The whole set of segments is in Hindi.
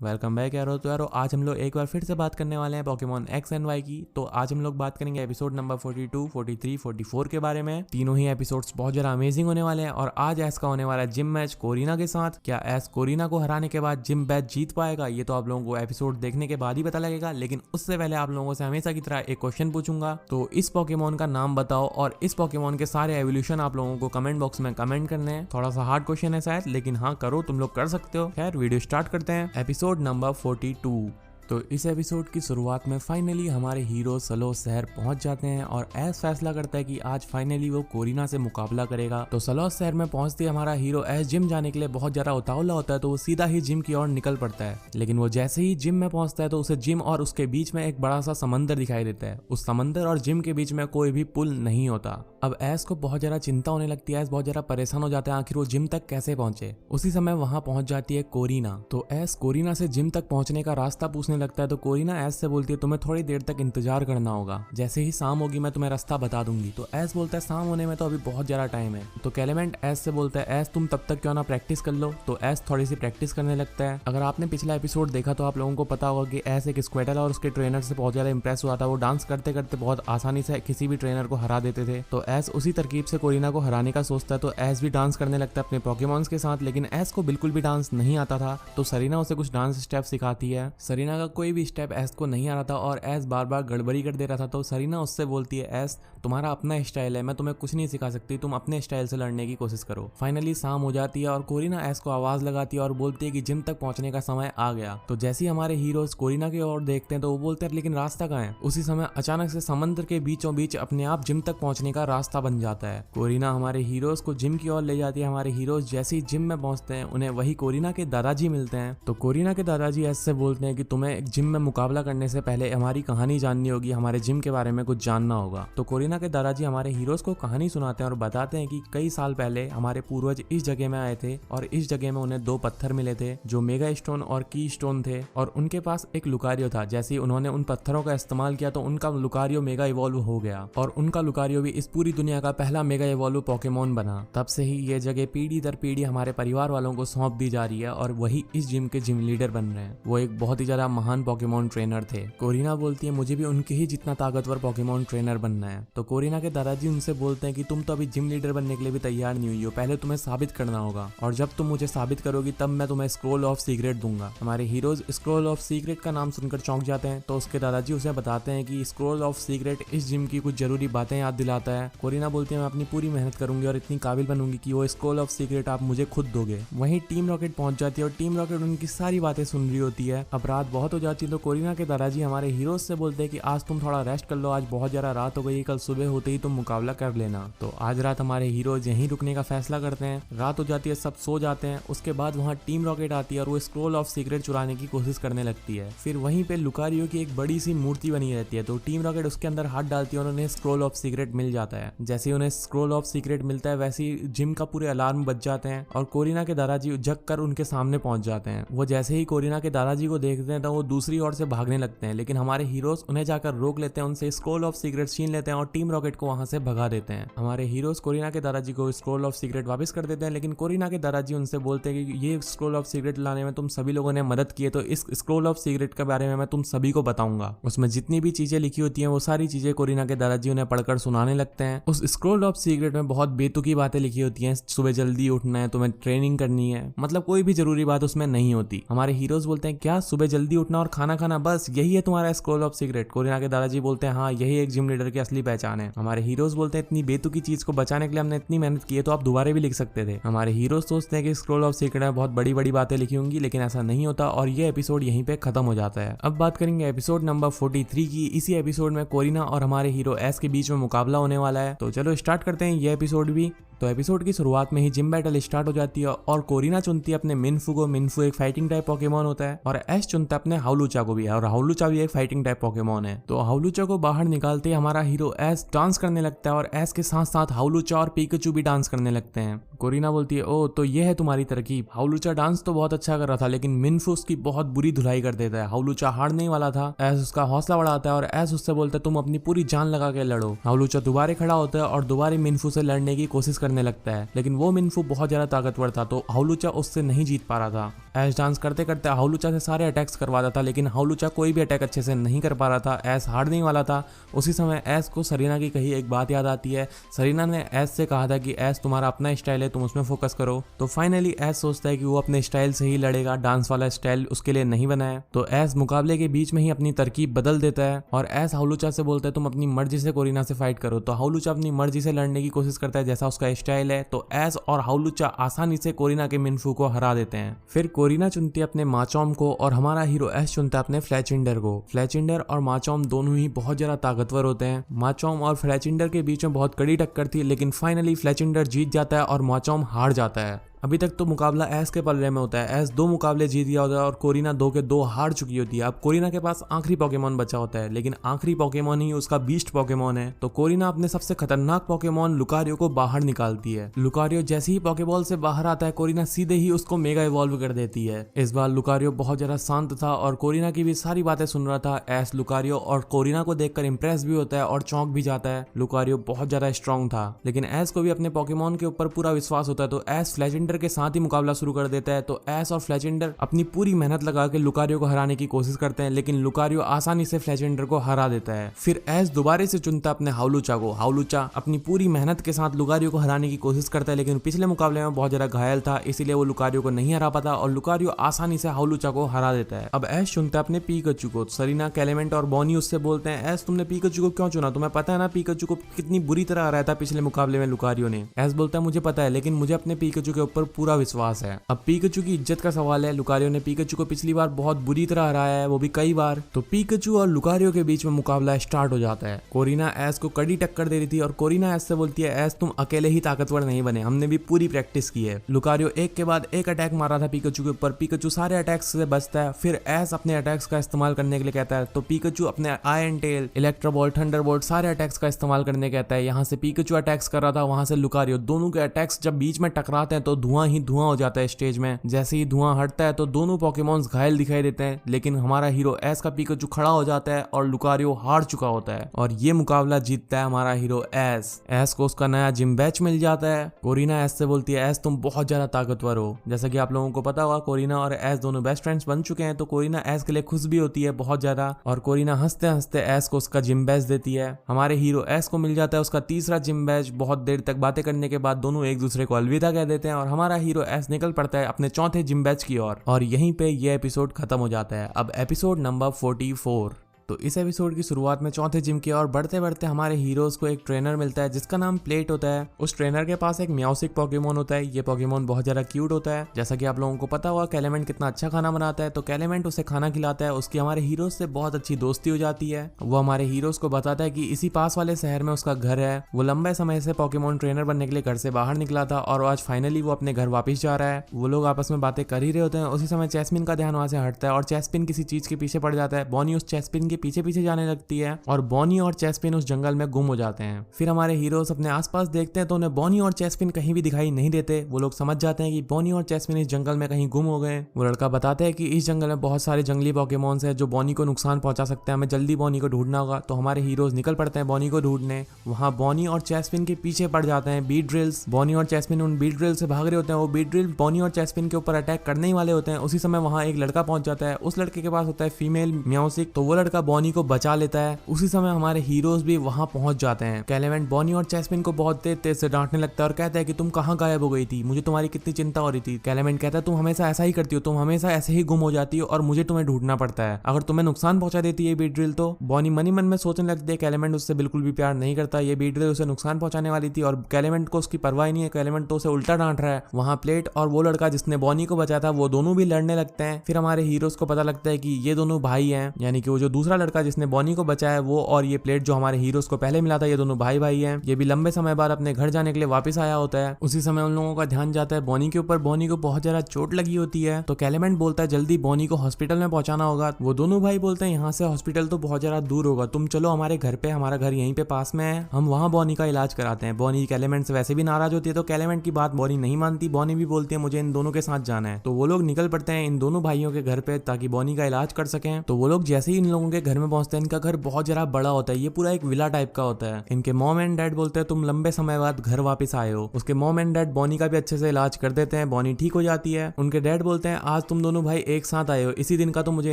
वेलकम बैक यारो। तो यारो आज हम लोग एक बार फिर से बात करने वाले हैं पोकेमॉन एक्स एंड वाई की। तो आज हम लोग बात करेंगे एपिसोड नंबर 42, 43, 44 के बारे में। तीनों ही एपिसोड्स बहुत ज्यादा अमेजिंग होने वाले हैं। और आज एस का होने वाला है जिम मैच कोरिना के साथ। क्या एस कोरिना को हराने के बाद जिम मैच जीत पाएगा, ये तो आप लोगों को एपिसोड देखने के बाद ही पता लगेगा। लेकिन उससे पहले आप लोगों से हमेशा की तरह एक क्वेश्चन पूछूंगा। तो इस पोकेमॉन का नाम बताओ और इस पोकेमॉन के सारे एवोल्यूशन आप लोगों को कमेंट बॉक्स में कमेंट करने हैं। थोड़ा सा हार्ड क्वेश्चन है शायद, लेकिन हाँ करो, तुम लोग कर सकते हो। खैर वीडियो स्टार्ट करते हैं। Episode number 42। तो इस एपिसोड की शुरुआत में फाइनली हमारे हीरो सलो शहर पहुंच जाते हैं और एस फैसला करता है कि आज फाइनली वो कोरिना से मुकाबला करेगा। तो सलो शहर में पहुंचते हमारा हीरो एस जिम जाने के लिए बहुत ज्यादा उतावला होता है, तो वो सीधा ही जिम की ओर निकल पड़ता है। लेकिन वो जैसे ही जिम में पहुंचता है तो उसे जिम और उसके बीच में एक बड़ा सा समंदर दिखाई देता है। उस समंदर और जिम के बीच में कोई भी पुल नहीं होता। अब एस को बहुत ज्यादा चिंता होने लगती है। एस बहुत ज्यादा परेशान हो जाता है, आखिर वो जिम तक कैसे पहुंचे। उसी समय वहां पहुंच जाती है कोरिना। तो एस कोरिना से जिम तक पहुंचने का रास्ता पूछने लगता है। तो कोरिना एस से बोलती है तुम्हें थोड़ी देर तक इंतजार करना होगा, जैसे ही शाम होगी मैं तुम्हें रास्ता बता दूंगी। तो एस बोलता है शाम होने में तो अभी बहुत ज्यादा टाइम है। तो क्लेमेंट एस से बोलता है एस तुम तब तक क्यों ना प्रैक्टिस कर लो। तो एस थोड़ी सी प्रैक्टिस करने लगता है। अगर आपने पिछला एपिसोड देखा तो आप लोगों को पता होगा कि एस एक स्क्वेटल और उसके ट्रेनर से बहुत ज्यादा इंप्रेस हुआ था। वो डांस करते करते बहुत आसानी से किसी भी ट्रेनर को हरा देते थे। तो एस उसी तरकीब से कोरिना को हराने का सोचता है। तो एस भी डांस करने लगता है अपने पोकेमॉन्स के साथ, लेकिन एस को बिल्कुल भी डांस नहीं आता था। तो सरीना उसे कुछ डांस स्टेप सिखाती है। सरीना का कोई भी स्टेप एस को नहीं आ रहा था और एस बार बार गड़बड़ी कर दे रहा था। तो सरीना उससे बोलती है एस तुम्हारा अपना स्टाइल है, मैं तुम्हें कुछ नहीं सिखा सकती, तुम अपने स्टाइल से लड़ने की कोशिश करो। फाइनली शाम हो जाती है और कोरिना एस को आवाज लगाती है और बोलती है कि जिम तक पहुंचने का समय आ गया। तो जैसे ही हमारे हीरोज कोरिना की ओर देखते हैं तो वो बोलते हैं लेकिन रास्ता कहाँ है। उसी समय अचानक से समंदर के बीचों बीच अपने आप जिम तक पहुंचने का रास्ता बन जाता है। कोरिना हमारे हीरोज को जिम की ओर ले जाती है। हमारे हीरोज जैसे ही जिम में पहुंचते हैं उन्हें वही कोरिना के दादाजी मिलते हैं। तो कोरिना के दादाजी एस से बोलते हैं कि तुम्हें एक जिम में मुकाबला करने से पहले हमारी कहानी जाननी होगी, हमारे जिम के बारे में कुछ जानना होगा। तो कोरिना के दादाजी हमारे हीरोज को कहानी सुनाते हैं और बताते हैं कि कई साल पहले हमारे पूर्वज इस जगह में आए थे और इस जगह में उन्हें दो पत्थर मिले थे जो मेगा स्टोन और की स्टोन थे, और उनके पास एक लुकारियो था। जैसे ही उन्होंने उन पत्थरों का इस्तेमाल किया तो उनका लुकारियो मेगा इवॉल्व हो गया और उनका लुकारियो भी इस पूरी दुनिया का पहला मेगा इवॉल्व पोकेमॉन बना। तब से ही ये जगह पीढ़ी दर पीढ़ी हमारे परिवार वालों को सौंप दी जा रही है और वही इस जिम के जिम लीडर बन रहे हैं। वो एक बहुत ही ज्यादा महान पोकेमॉन ट्रेनर थे। कोरिना बोलती है मुझे भी उनके ही जितना ताकतवर पोकेमॉन ट्रेनर बनना है। तो कोरिना के दादाजी उनसे बोलते हैं कि तुम तो अभी जिम लीडर बनने के लिए भी तैयार नहीं हुई हो, पहले तुम्हें साबित करना होगा और जब तुम मुझे साबित करोगी तब मैं तुम्हें स्क्रोल ऑफ सीक्रेट दूंगा। हमारे हीरोज स्क्रोल ऑफ सीक्रेट का नाम सुनकर चौंक जाते हैं। तो उसके दादाजी उसे बताते हैं कि स्क्रोल ऑफ सीक्रेट इस जिम की कुछ जरूरी बातें याद दिलाता है। कोरिना बोलती है मैं अपनी पूरी मेहनत करूंगी और इतनी काबिल बनूंगी कि वो स्क्रोल ऑफ सीक्रेट आप मुझे खुद दोगे। वहीं टीम रॉकेट पहुंच जाती है और टीम रॉकेट उनकी सारी बातें सुन रही होती है। अब रात बहुत हो जाती है तो कोरिना के दादाजी हमारे हीरोज से बोलते हैं कि आज तुम थोड़ा रेस्ट कर लो, आज बहुत ज्यादा रात हो गई, कल सुबह होते ही तुम मुकाबला कर लेना। तो आज रात हमारे हीरोज यहीं रुकने का फैसला करते हैं। रात हो जाती है, सब सो जाते हैं। उसके बाद वहाँ टीम रॉकेट आती है और वो स्क्रोल ऑफ सीक्रेट चुराने की कोशिश करने लगती है। फिर वहीं पे लुकारियो की एक बड़ी सी मूर्ति बनी रहती है। तो टीम रॉकेट उसके अंदर हाथ डालती है और उन्हें स्क्रोल ऑफ सीक्रेट मिल जाता है। जैसे ही उन्हें स्क्रोल ऑफ सीक्रेट मिलता है वैसे ही जिम का पूरे अलार्म बज जाते हैं और कोरिना के दादाजी जग कर उनके सामने पहुंच जाते हैं। वो जैसे ही कोरिना के दादाजी को देखते हैं तो वो दूसरी ओर से भागने लगते हैं, लेकिन हमारे हीरोज उन्हें जाकर रोक लेते हैं, उनसे स्क्रोल ऑफ सीक्रेट छीन लेते हैं और टीम रॉकेट को वहां से भगा देते हैं। हमारे हीरोज कोरिना के दादाजी को स्क्रोल ऑफ सीक्रेट वापस कर देते हैं, लेकिन कोरिना के दादाजी उनसे बोलते हैं कि ये स्क्रोल ऑफ सीक्रेट लाने में तुम सभी लोगों ने मदद की है, तो इस स्क्रोल ऑफ सीक्रेट के बारे में मैं तुम सभी को बताऊंगा। उसमें जितनी भी चीजें लिखी होती हैं वो सारी चीजें कोरिना के दादाजी उन्हें पढ़कर सुनाने लगते हैं। उस स्क्रोल ऑफ सीक्रेट में बहुत बेतुकी बातें लिखी होती हैं, सुबह जल्दी उठना है, तुम्हें ट्रेनिंग करनी है, मतलब कोई भी जरूरी बात उसमें नहीं होती। हमारे हीरोज बोलते हैं क्या सुबह जल्दी उठना और खाना खाना, बस यही है तुम्हारा स्क्रोल ऑफ सीक्रेट। कोरिना के दादाजी बोलते हैं हाँ यही एक जिम लीडर की असली पहचान है। हमारे हीरोज बोलते हैं इतनी बेतुकी चीज को बचाने के लिए हमने इतनी मेहनत की है तो आप दोबारा भी लिख सकते थे। हमारे हीरोज सोचते हैं कि स्क्रोल ऑफ सीक्रेट में बहुत बड़ी बड़ी बातें लिखी होंगी, लेकिन ऐसा नहीं होता और ये एपिसोड यहीं पे खत्म हो जाता है। अब बात करेंगे एपिसोड नंबर 43 की। इसी एपिसोड में कोरिना और हमारे हीरो एस के बीच में मुकाबला होने वाला है। तो चलो स्टार्ट करते हैं ये एपिसोड भी। तो एपिसोड की शुरुआत में ही जिम बैटल स्टार्ट हो जाती है और कोरिना चुनती है अपने मिनफू को। मिनफू एक फाइटिंग टाइप पोकेमॉन होता है और एस चुनता है अपने हाउलूचा को भी, और हाउलूचा भी एक फाइटिंग टाइप पोकेमॉन है। तो हाउलूचा को बाहर निकालते ही हमारा हीरो एस डांस करने लगता है और एस के साथ साथ हाउलूचा और पिकाचू भी डांस करने लगते हैं। कोरिना बोलती है ओ तो ये है तुम्हारी तरकीब। हाउलूचा डांस तो बहुत अच्छा कर रहा था लेकिन मिनफू उसकी बहुत बुरी धुलाई कर देता है। हाउलूचा हारने वाला था, एस उसका हौसला बढ़ाता है और एस उससे बोलता है तुम अपनी पूरी जान लगा के लड़ो। हाउलूचा दोबारा खड़ा होता है और दोबारा मिनफू से लड़ने की कोशिश करने लगता है, लेकिन वो मिनफू बहुत ज्यादा ताकतवर था तो हाउलूचा उससे नहीं जीत पा रहा था। ऐश डांस करते करते हाउलूचा से सारे अटैक्स करवाता था, लेकिन हाउलूचा कोई भी अटैक अच्छे से नहीं कर पा रहा था। ऐश हारने वाला था। उसी समय ऐश को सरीना की कही एक बात याद आती है। सरीना ने ऐश से कहा था कि ऐश तुम्हारा अपना स्टाइल है, तुम उसमें फोकस करो। तो फाइनली ऐश सोचता है कि वो अपने स्टाइल से ही लड़ेगा, डांस वाला स्टाइल उसके लिए नहीं बना है। तो ऐश मुकाबले के बीच में ही अपनी तरकीब बदल देता है और ऐश हाउलूचा से बोलता है तुम अपनी मर्जी से कोरिना से फाइट करो। तो हाउलूचा अपनी मर्जी से लड़ने की कोशिश करता है जैसा उसका स्टाइल है। तो ऐश और हाउलूचा आसानी से कोरिना के मिनफू को हरा देते हैं। फिर कोरिना चुनती है अपने माचोम को और हमारा हीरो ऐश चुनता है अपने फ्लैचिंडर को। फ्लैचिंडर और माचोम दोनों ही बहुत ज्यादा ताकतवर होते हैं। माचोम और फ्लैचिंडर के बीच में बहुत कड़ी टक्कर थी, लेकिन फाइनली फ्लैचिंडर जीत जाता है और माचोम हार जाता है। अभी तक तो मुकाबला ऐश के पल्ले में होता है। ऐश 2 मुकाबले जीत गया होता है और कोरिना 2 के 2 हार चुकी होती है। अब कोरिना के पास आखिरी पोकेमॉन बचा होता है, लेकिन आखिरी पोकेमॉन ही उसका बीस्ट पोकेमॉन है। तो कोरिना अपने सबसे खतरनाक पोकेमॉन लुकारियो को बाहर निकालती है। लुकारियो जैसे ही पोकेबॉल से बाहर आता है, कोरिना सीधे ही उसको मेगा इवॉल्व कर देती है। इस बार लुकारियो बहुत ज्यादा शांत था और कोरिना की भी सारी बातें सुन रहा था। ऐश लुकारियो और कोरिना को देखकर इंप्रेस भी होता है और चौंक भी जाता है। लुकारियो बहुत ज्यादा स्ट्रॉन्ग था, लेकिन ऐश को भी अपने पोकेमॉन के ऊपर पूरा विश्वास होता है। तो ऐश फ्लैचिंडर के साथ ही मुकाबला शुरू कर देता है। तो ऐश और फ्लैचिंडर अपनी पूरी मेहनत लगा के लुकारियो को हराने की कोशिश करते हैं, लेकिन लुकारियो आसानी से फ्लैचिंडर को हरा देता है। फिर ऐश दोबारा से चुनता अपने हाउलूचा को। हाउलूचा अपनी पूरी मेहनत के साथ लुकारियो को हराने की कोशिश करता है, लेकिन पिछले मुकाबले में बहुत ज्यादा घायल था, इसीलिए वो लुकारियो को नहीं हरा पाता और लुकारियो आसानी से हाउलूचा को हरा देता है। अब ऐश चुनता है अपने पीकाचू को। सरीना, क्लेमेंट और बॉनी उससे बोलते हैं ऐश तुमने पीकाचू को क्यों चुना? तुम्हें पता है ना पीकाचू को कितनी बुरी तरह हराया था पिछले मुकाबले में लुकारियो ने। ऐश बोलता है मुझे पता है, लेकिन मुझे अपने पीकाचू के ऊपर पूरा विश्वास है। अब पीकाचू की इज्जत का सवाल है। लुकारियो ने पीकाचू को पिछली बार बहुत बुरी तरह हराया है, वो भी कई बार। तो पीकाचू और लुकारियो के बीच में मुकाबला स्टार्ट हो जाता है। कोरिना ऐश को कड़ी टक्कर दे रही थी और कोरिना ऐश से बोलती है ऐश तुम अकेले ही ताकतवर नहीं बने, हमने भी पूरी प्रैक्टिस की है। लुकारियो एक के बाद एक अटैक मार रहा था पीकाचू के ऊपर। पीकाचू सारे अटैक्स से बचता है। फिर ऐश अपने अटैक्स का इस्तेमाल करने के लिए कहता है, तो पीकाचू अपने आयरन टेल, इलेक्ट्रोबॉल्ट, थंडरबॉल्ट सारे अटैक्स का इस्तेमाल करने कहता है। यहाँ से पीकाचू अटैक्स कर रहा था, वहां से लुकारियो। दोनों के अटैक्स जब बीच में टकराते हैं तो धुआं ही धुआं हो जाता है स्टेज में। जैसे ही धुआं हटता है तो दोनों पोकेमॉन्स घायल दिखाई देते हैं, लेकिन हमारा हीरो ऐश का पीकाचू खड़ा हो जाता है और लुकारियो हार चुका होता है और ये मुकाबला जीतता है हमारा हीरो ऐश। ऐश को उसका नया जिम बैच मिल जाता है। कोरिना ऐश से बोलती है ऐश तुम बहुत ज्यादा ताकतवर हो। जैसा कि आप लोगों को पता होगा कोरिना और ऐश दोनों बेस्ट फ्रेंड्स बन चुके हैं, तो कोरिना ऐश के लिए खुश भी होती है बहुत ज्यादा और कोरिना हंसते हंसते ऐश को उसका जिम बैच देती है। हमारे हीरो ऐश को मिल जाता है उसका तीसरा जिम बैच। बहुत देर तक बातें करने के बाद दोनों एक दूसरे को अलविदा कह देते हैं और हमारा हीरो ऐश निकल पड़ता है अपने चौथे जिम बैच की ओर और यहीं पे ये एपिसोड खत्म हो जाता है। अब एपिसोड नंबर 44। तो इस एपिसोड की शुरुआत में चौथे जिम की और बढ़ते बढ़ते हमारे हीरोज को एक ट्रेनर मिलता है जिसका नाम प्लेट होता है। उस ट्रेनर के पास एक म्याउसिक पोकेमोन होता है। ये पोकेमोन बहुत ज्यादा क्यूट होता है। जैसा कि आप लोगों को पता हुआ क्लेमेंट कितना अच्छा खाना बनाता है, तो क्लेमेंट उसे खाना खिलाता है। उसकी हमारे हीरोज से बहुत अच्छी दोस्ती हो जाती है। वो हमारे हीरोज को बताता है कि इसी पास वाले शहर में उसका घर है। वो लंबे समय से पोकेमोन ट्रेनर बनने के लिए घर से बाहर निकला था और आज फाइनली वो अपने घर वापस जा रहा है। वो लोग आपस में बातें कर ही रहे होते हैं। उसी समय चेस्पिन का ध्यान वहां से हटता है और चेस्पिन किसी चीज के पीछे पड़ जाता है। बॉनी उस चेस्पिन के पीछे पीछे जाने लगती है और बॉनी और चेस्पिन उस जंगल में गुम हो जाते हैं। फिर हमारे हीरोज अपने आसपास देखते हैं तो उन्हें बॉनी और चेस्पिन कहीं भी दिखाई नहीं देते। वो लोग समझ जाते हैं कि बॉनी और चेस्पिन इस जंगल में कहीं गुम हो गए। वो लड़का बताते हैं कि इस जंगल में बहुत सारे जंगली पोकेमॉन्स हैं जो बॉनी को नुकसान पहुंचा सकते हैं, हमें जल्दी बॉनी को ढूंढना होगा। तो हमारे हीरोज निकल पड़ते हैं बॉनी को ढूंढने। वहां बॉनी और चेस्पिन के पीछे पड़ जाते हैं बीट ड्रिल्स। बॉनी और चेस्पिन उन बीट ड्रिल से भाग रहे होते हैं। वो बीट ड्रिल बॉनी और चेस्पिन के ऊपर अटैक करने ही वाले होते हैं। उसी समय वहां एक लड़का पहुंच जाता है। उस लड़के के पास होता है फीमेल म्याउसिक, तो वो लड़का बॉनी को बचा लेता है। उसी समय हमारे हीरोज भी वहां पहुंच जाते हैं। क्लेमेंट बॉनी और चेस्पिन को बहुत तेज तेज से डांटने लगता है और कहता है कि तुम कहां गायब हो गई थी, मुझे तुम्हारी कितनी चिंता हो रही थी। क्लेमेंट कहता है तुम हमेशा ऐसा ही करती हो, तुम हमेशा ऐसे ही गुम हो जाती हो और मुझे तुम्हें ढूंढना पड़ता है। अगर तुम्हें नुकसान पहुंचा देती है बीट ड्रिल तो। बॉनी मनी मन में सोचने लगती है क्लेमेंट उससे बिल्कुल भी प्यार नहीं करता, ये बीट ड्रिल उसे नुकसान पहुंचाने वाली थी और क्लेमेंट को उसकी परवाह नहीं है। क्लेमेंट तो उसे उल्टा डांट रहा है। वहां प्लेट और वो लड़का जिसने बॉनी को बचाया था वो दोनों भी लड़ने लगते हैं। फिर हमारे हीरोज को पता लगता है कि ये दोनों भाई हैं, यानी कि वो जो दूसरा लड़का जिसने बॉनी को बचाया वो और ये प्लेट जो हमारे हीरोज को पहले मिला था, ये दोनों भाई भाई हैं। ये भी लंबे समय बाद अपने घर जाने के लिए वापस आया होता है। उसी समय उन लोगों का ध्यान जाता है बॉनी के ऊपर। बॉनी को बहुत ज्यादा चोट लगी होती है, तो क्लेमेंट बोलता है जल्दी बॉनी को हॉस्पिटल में पहुंचाना होगा। वो दोनों भाई बोलते हैं यहाँ से हॉस्पिटल तो बहुत ज्यादा दूर होगा, तुम चलो हमारे घर पे, हमारा घर यहीं पे पास में है, हम वहाँ बॉनी का इलाज कराते हैं। बॉनी क्लेमेंट से वैसे भी नाराज होती है, तो क्लेमेंट की बात बॉनी नहीं मानती। बॉनी भी बोलती है मुझे इन दोनों के साथ जाना है। तो वो लोग निकल पड़ते हैं इन दोनों भाइयों के घर पे ताकि बॉनी का इलाज कर सकें। तो वो लोग जैसे ही इन लोगों के इनके घर में पहुंचते हैं। इनका घर बहुत जरा बड़ा होता है, ये पूरा एक विला टाइप का होता है। इनके मॉम एंड डैड बोलते हैं तुम लंबे समय बाद घर वापस आए हो। उसके मॉम एंड डैड बॉनी का भी अच्छे से इलाज कर देते हैं, बॉनी ठीक हो जाती है। उनके डैड बोलते हैं आज तुम दोनों भाई एक साथ आए हो, इसी दिन का तो मुझे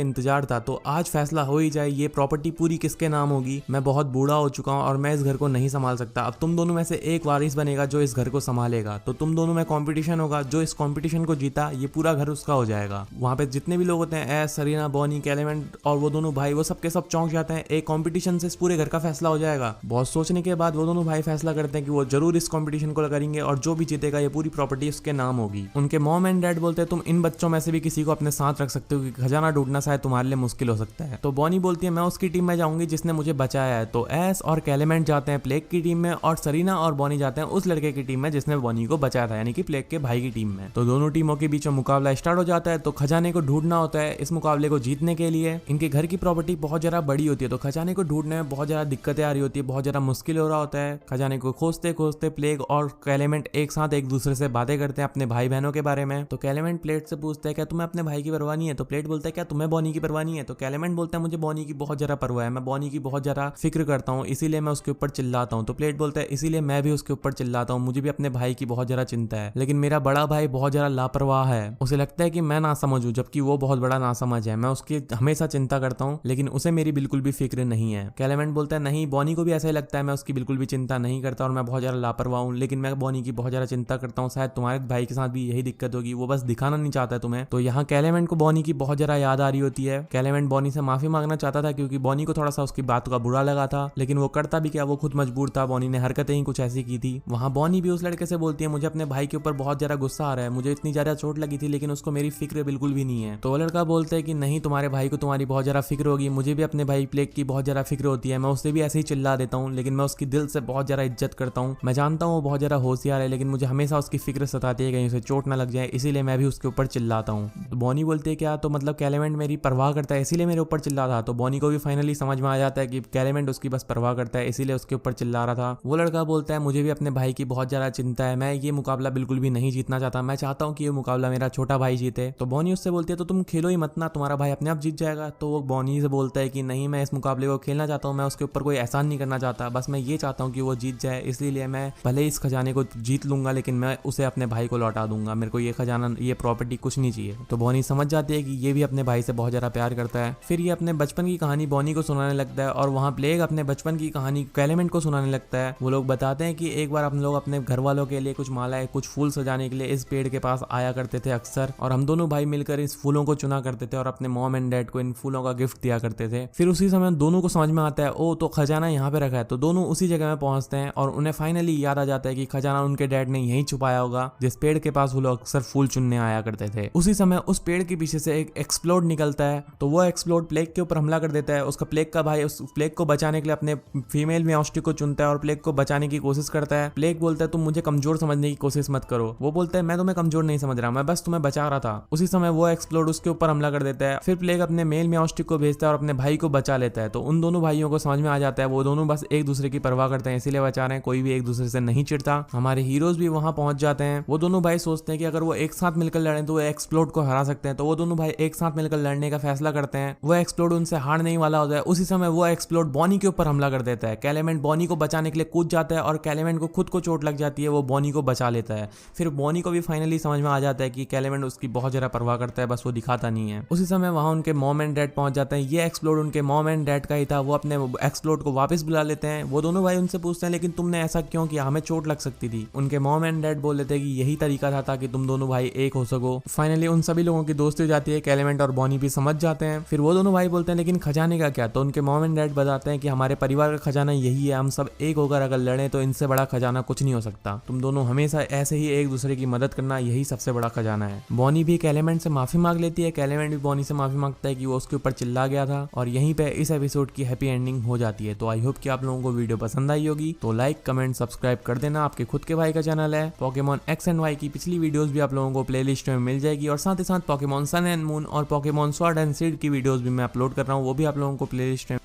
इंतजार था, तो आज फैसला हो ही जाए ये प्रॉपर्टी पूरी किसके नाम होगी। मैं बहुत बूढ़ा हो चुका हूँ और मैं इस घर को नहीं संभाल सकता, अब तुम दोनों में से एक वारिस बनेगा जो इस घर को संभालेगा। तो तुम दोनों में कंपटीशन होगा, जो इस कंपटीशन को जीता ये पूरा घर उसका हो जाएगा। वहां पे जितने भी लोग होते हैं एस, सरीना, बॉनी, कैलेमेंट और वो दोनों भाई, वो सबके सब चौंक जाते हैं, एक कंपटीशन से इस पूरे घर का फैसला हो जाएगा। बहुत सोचने के बाद वो दोनों भाई फैसला करते हैं कि वो जरूर इस कंपटीशन को करेंगे और जो भी जीतेगा ये पूरी प्रॉपर्टी उसके नाम होगी। उनके मॉम एंड डैड बोलते हैं तुम इन बच्चों में से भी किसी को अपने साथ रख सकते हो कि खजाना ढूंढना शायद तुम्हारे लिए मुश्किल हो सकता है। तो बॉनी बोलती है मैं उसकी टीम में जाऊंगी जिसने मुझे बचाया है। तो एस और कैलेमेंट जाते हैं प्लेग की टीम में और सरीना और बॉनी जाते हैं उस लड़के की टीम में जिसने बॉनी को बचाया था, यानी कि प्लेग के भाई की टीम में। तो दोनों टीमों के बीच में मुकाबला स्टार्ट हो जाता है। तो खजाने को ढूंढना होता है। इस मुकाबले को जीतने के लिए इनके घर की प्रॉपर्टी बहुत ज्यादा बड़ी होती है, तो खजाने को ढूंढने में बहुत ज्यादा दिक्कतें आ रही होती है, बहुत ज्यादा मुश्किल हो रहा होता है। खजाने को खोजते खोजते प्लेग और कैलेमेंट एक साथ एक दूसरे से बातें करते हैं अपने भाई बहनों के बारे में। तो कैलेमेंट प्लेट से पूछते हैं क्या तुम्हें अपने भाई की परवाह नहीं है। तो प्लेट बोलता है क्या तुम्हें बॉनी की परवाह नहीं है। तो कैलेमेंट बोलता है मुझे बॉनी की बहुत ज्यादा परवाह है, मैं बॉनी की बहुत ज्यादा फिक्र करता हूँ, इसीलिए मैं उसके ऊपर चिल्लाता हूँ। तो प्लेट बोलता है इसीलिए मैं भी उसके ऊपर चिल्लाता हूँ, मुझे भी अपने भाई की बहुत ज्यादा चिंता है, लेकिन मेरा बड़ा भाई बहुत ज्यादा लापरवाह है, उसे लगता है कि मैं ना समझूं जबकि वो बहुत बड़ा नासमझ है। मैं उसकी हमेशा चिंता करता हूँ लेकिन उसे मेरी बिल्कुल भी फिक्र नहीं है। कैलेमेंट बोलता है नहीं, बॉनी को भी ऐसा ही लगता है, मैं उसकी बिल्कुल भी चिंता नहीं करता और मैं बहुत ज्यादा लापरवाह हूँ, लेकिन मैं बॉनी की बहुत ज्यादा चिंता करता हूँ, शायद तुम्हारे भाई के साथ भी यही दिक्कत होगी, वो बस दिखाना नहीं चाहता है तुम्हें। तो यहाँ कैलेमेंट को बॉनी की बहुत ज्यादा याद आ रही होती है। कैलेमेंट बॉनी से माफी मांगना चाहता था क्योंकि बॉनी को थोड़ा सा उसकी बात का बुरा लगा था, लेकिन वो करता भी क्या, वो खुद मजबूर था, बॉनी ने हरकतें ही कुछ ऐसी की थी। वहाँ बॉनी भी उस लड़के से बोलती है मुझे अपने भाई के ऊपर बहुत ज्यादा गुस्सा आ रहा है, मुझे इतनी ज्यादा चोट लगी थी लेकिन उसको मेरी फिक्र बिल्कुल भी नहीं है। तो वो लड़का बोलता है कि नहीं, तुम्हारे भाई को तुम्हारी बहुत ज्यादा फिक्र होगी, मुझे भी अपने भाई प्लेग की बहुत ज्यादा फिक्र होती है, मैं उससे भी ऐसे ही चिल्ला देता हूँ, लेकिन मैं उसकी दिल से बहुत ज्यादा इज्जत करता हूँ। मैं जानता हूँ वो बहुत ज्यादा होशियार है, लेकिन मुझे हमेशा उसकी फिक्र सताती है कहीं उसे चोट ना लग जाए, इसीलिए मैं भी उसके ऊपर चिल्लाता हूँ। तो बॉनी बोलती है क्या, तो मतलब कैलेमेंट मेरी परवाह करता है इसीलिए मेरे ऊपर चिल्ला रहा। तो बॉनी को भी फाइनली समझ में आ जाता है कि कैलेमेंट उसकी बस परवाह करता है इसीलिए उसके ऊपर चिल्ला रहा था। वो लड़का बोलता है मुझे भी अपने भाई की बहुत ज्यादा चिंता है, मैं ये मुकाबला बिल्कुल भी नहीं जीतना चाहता, मैं चाहता हूँ कि ये मुकाबला मेरा छोटा भाई जीते। तो बॉनी उससे बोलती है तो तुम खेलो ही मत ना, तुम्हारा भाई अपने आप जीत जाएगा। तो वो बॉनी से बोलता है कि नहीं, मैं इस मुकाबले को खेलना चाहता हूँ, मैं उसके ऊपर कोई एहसान नहीं करना चाहता, बस मैं ये चाहता हूँ कि वो जीत जाए, इसलिए मैं भले इस खजाने को जीत लूंगा लेकिन मैं उसे अपने भाई को लौटा दूंगा, मेरे को ये खजाना, ये प्रॉपर्टी कुछ नहीं चाहिए। तो बॉनी समझ जाती है कि ये भी अपने भाई से बहुत ज्यादा प्यार करता है। फिर ये अपने बचपन की कहानी बॉनी को सुनाने लगता है और वहाँ प्लेग अपने बचपन की कहानी कैलेमेंट को सुनाने लगता है। वो लोग बताते हैं कि एक बार हम लोग अपने घर वालों के लिए कुछ मालाएं, कुछ फूल सजाने के लिए इस पेड़ के पास आया करते थे अक्सर, और हम दोनों भाई मिलकर इस फूलों को चुना करते थे और अपने मॉम एंड डैड को इन फूलों का गिफ्ट दिया करते थे। फिर उसी समय दोनों को समझ में आता है ओ तो खजाना यहाँ पे रखा है, तो दोनों उसी जगह में पहुंचते हैं और उन्हें फाइनली याद आ जाता है कि खजाना उनके डैड ने यहीं छुपाया होगा जिस पेड़ के पास वो लोग अक्सर फूल चुनने आया करते थे। उसी समय उस पेड़ के पीछे से एक एक्सप्लोड निकलता है, तो वो एक्सप्लोड प्लेग के ऊपर हमला कर देता है। उसका प्लेग का भाई उस प्लेग को बचाने के लिए अपने फीमेल म्यास्टिक को चुनता है और प्लेग को बचाने की कोशिश करता है। प्लेग बोलता है तुम मुझे कमजोर समझने की कोशिश मत करो। वो बोलता है मैं तुम्हें कमजोर नहीं समझ रहा, मैं बस तुम्हें बचा रहा था। उसी समय वो एक्सप्लोड उसके ऊपर हमला कर देता है। फिर प्लेग अपने मेल म्यास्टिक को भेजता है और अपने भाई को बचा लेता है। तो उन दोनों भाइयों को समझ में आ जाता है वो दोनों बस एक दूसरे की परवाह करते हैं इसीलिए बचा रहे हैं, कोई भी एक दूसरे से नहीं चिढ़ता। हमारे हीरोज भी वहां पहुंच जाते हैं। वो दोनों भाई सोचते हैं कि अगर वो एक साथ मिलकर लड़ें तो वो एक्सप्लोड को हरा सकते हैं, तो वो दोनों भाई एक साथ मिलकर लड़ने का फैसला करते हैं। वो एक्सप्लोड उनसे हार नहीं वाला होता है। उसी समय वो एक्सप्लोड बॉनी के ऊपर हमला कर देता है। कैलेमेंट बॉनी को बचाने के लिए कूद जाता है और कैलेमेंट को खुद को चोट लग जाती है, वो बॉनी को बचा लेता है। फिर बॉनी को भी फाइनली समझ में आ जाता है कि कैलेमेंट उसकी बहुत ज्यादा परवाह करता है, बस वो दिखाता नहीं है। उसी समय वहां उनके मॉम एंड डैड पहुंच जाते हैं। ये एक्सप्लोड उनके मॉम एंड डैड का ही था। वो अपने एक्सप्लोड को वापस बुला लेते हैं। वो दोनों भाई उनसे पूछते हैं लेकिन तुमने ऐसा क्यों किया, हमें चोट लग सकती थी। उनके मॉम एंड डैड बोल लेते हैं कि यही तरीका था ताकि तुम दोनों भाई एक हो सको। फाइनली उन सभी लोगों की दोस्ती हो जाती है। कैलेमेंट और बॉनी भी समझ जाते हैं। फिर वो दोनों भाई बोलते हैं लेकिन खजाने का क्या, तो उनके मॉम एंड डैड बताते हैं कि हमारे परिवार का खजाना यही है, हम सब एक होकर अगर लड़े तो इनसे बड़ा खजाना कुछ नहीं हो सकता, तुम दोनों हमेशा ऐसे ही एक दूसरे की मदद करना, यही सबसे बड़ा खजाना है। बॉनी भी कैलेमेंट से माफी मांग लेती है। कैलेमेंट भी बॉनी से माफी मांगता है कि वो उसके ऊपर चिल्ला गया था और यहीं पे इस एपिसोड की हैप्पी एंडिंग हो जाती है। तो आई होप कि आप लोगों को वीडियो पसंद आई होगी, तो लाइक कमेंट सब्सक्राइब कर देना। आपके खुद के भाई का चैनल है पोकेमॉन एक्स एंड वाई की पिछली वीडियोस भी आप लोगों को प्लेलिस्ट में मिल जाएगी और साथ ही साथ पोकेमॉन सन एंड मून और पोकेमॉन स्वॉर्ड एंड शील्ड की वीडियोस भी मैं अपलोड कर रहा हूँ, वो भी आप लोगों को प्लेलिस्ट में